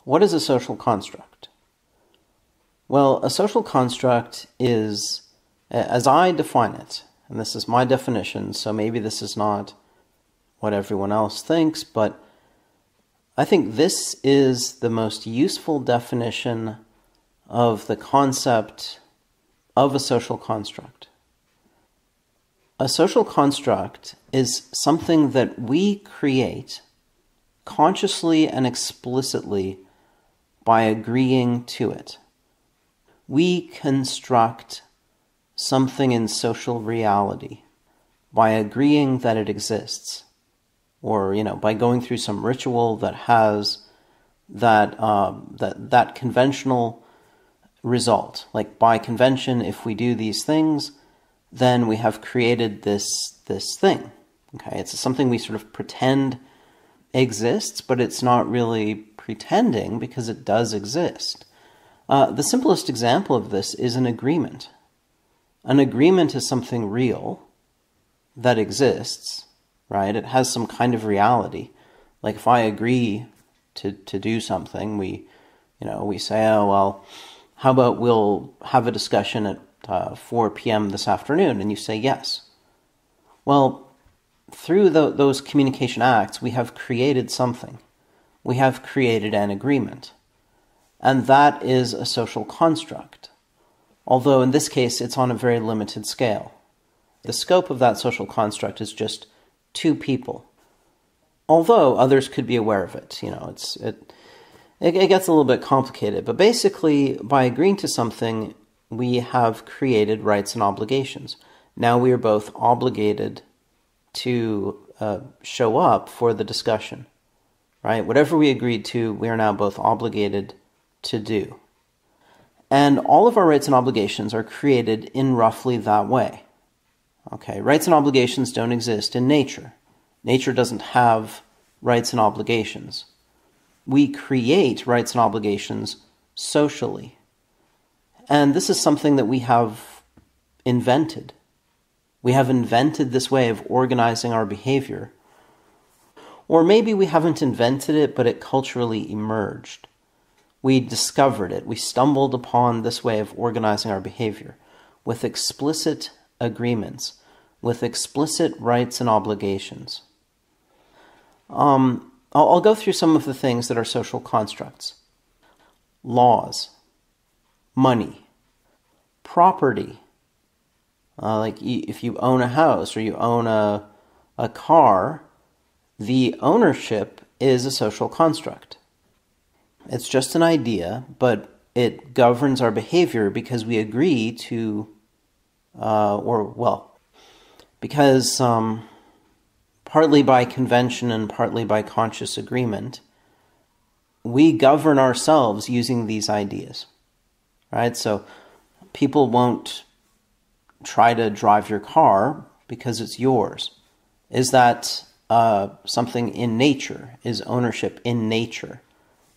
What is a social construct? Well, a social construct is, as I define it, and this is my definition, so maybe this is not what everyone else thinks, but I think this is the most useful definition of the concept of a social construct. A social construct is something that we create consciously and explicitly by agreeing to it. We construct something in social reality by agreeing that it exists, or by going through some ritual that has that conventional result. Like by convention, if we do these things, then we have created this thing. Okay, it's something we sort of pretend exists, but it's not really pretending because it does exist. The simplest example of this is an agreement. An agreement is something real that exists, right? It has some kind of reality. Like if I agree to do something, we say, oh, well, how about we'll have a discussion at 4 p.m. this afternoon, and you say yes. Well, through those communication acts, we have created something. We have created an agreement. And that is a social construct. Although in this case, it's on a very limited scale. The scope of that social construct is just two people. Although others could be aware of it. It gets a little bit complicated. But basically, by agreeing to something, we have created rights and obligations. Now we are both obligated to show up for the discussion, right? Whatever we agreed to, we are now both obligated to do. And all of our rights and obligations are created in roughly that way. Okay, rights and obligations don't exist in nature. Nature doesn't have rights and obligations. We create rights and obligations socially. And this is something that we have invented. We have invented this way of organizing our behavior. Or maybe we haven't invented it, but it culturally emerged. We discovered it. We stumbled upon this way of organizing our behavior with explicit agreements, with explicit rights and obligations. I'll go through some of the things that are social constructs. Laws, money, property. Like if you own a house or you own a car, the ownership is a social construct. It's just an idea, but it governs our behavior because we agree to, because partly by convention and partly by conscious agreement, we govern ourselves using these ideas, right? So people won't try to drive your car because it's yours. Is that something in nature? Is ownership in nature,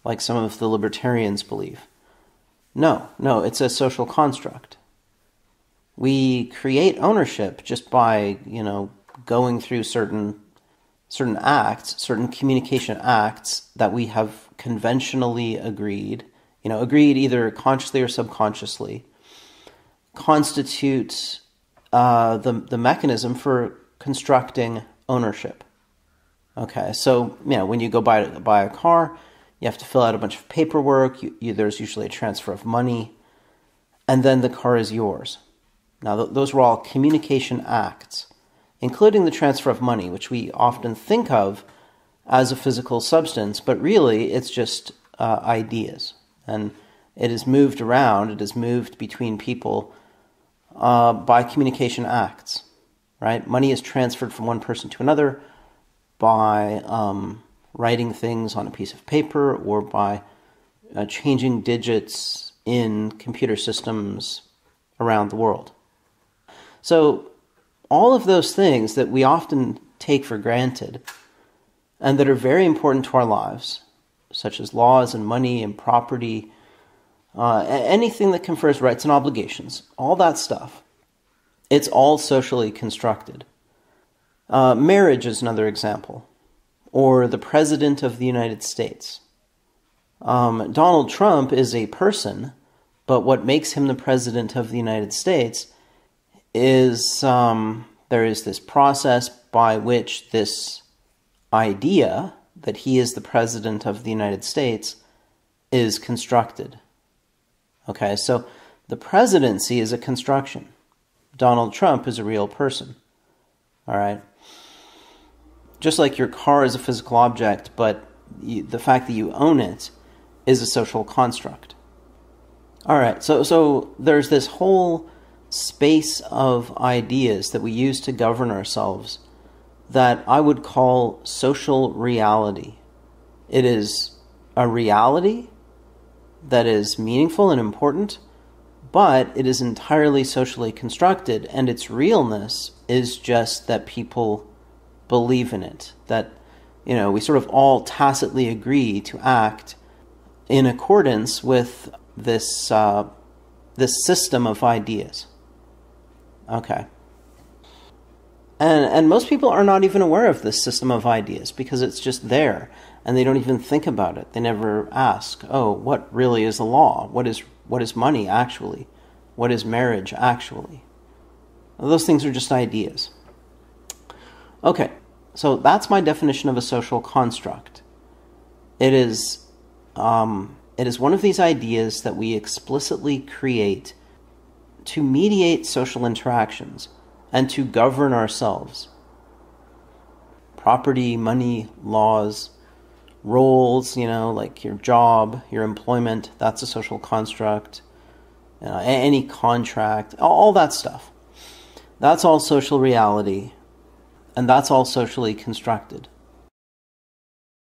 like some of the libertarians believe? No, it's a social construct. We create ownership just by, going through certain acts, certain communication acts that we have conventionally agreed, agreed either consciously or subconsciously, constitute the mechanism for constructing ownership. Okay, so when you go buy a car, you have to fill out a bunch of paperwork. There's usually a transfer of money, and then the car is yours. Now, those were all communication acts, including the transfer of money, which we often think of as a physical substance, but really it's just ideas. And it is moved around, it is moved between people by communication acts, right? Money is transferred from one person to another by writing things on a piece of paper or by changing digits in computer systems around the world. So all of those things that we often take for granted and that are very important to our lives, such as laws and money and property, anything that confers rights and obligations, all that stuff, it's all socially constructed. Marriage is another example, or the President of the United States. Donald Trump is a person, but what makes him the president of the United States is there is this process by which this idea that he is the president of the United States is constructed. Okay, so the presidency is a construction. Donald Trump is a real person. All right? Just like your car is a physical object, but the fact that you own it is a social construct. All right, so there's this whole space of ideas that we use to govern ourselves that I would call social reality. It is a reality that is meaningful and important, but it is entirely socially constructed, and its realness is just that people believe in it, that, we sort of all tacitly agree to act in accordance with this system of ideas. Okay. And most people are not even aware of this system of ideas because it's just there, and they don't even think about it. They never ask, oh, what really is the law? What is money actually? What is marriage actually? Well, those things are just ideas. Okay, so that's my definition of a social construct. It is one of these ideas that we explicitly create to mediate social interactions and to govern ourselves. Property, money, laws, roles, like your job, your employment, that's a social construct. Any contract, all that stuff. That's all social reality, and that's all socially constructed.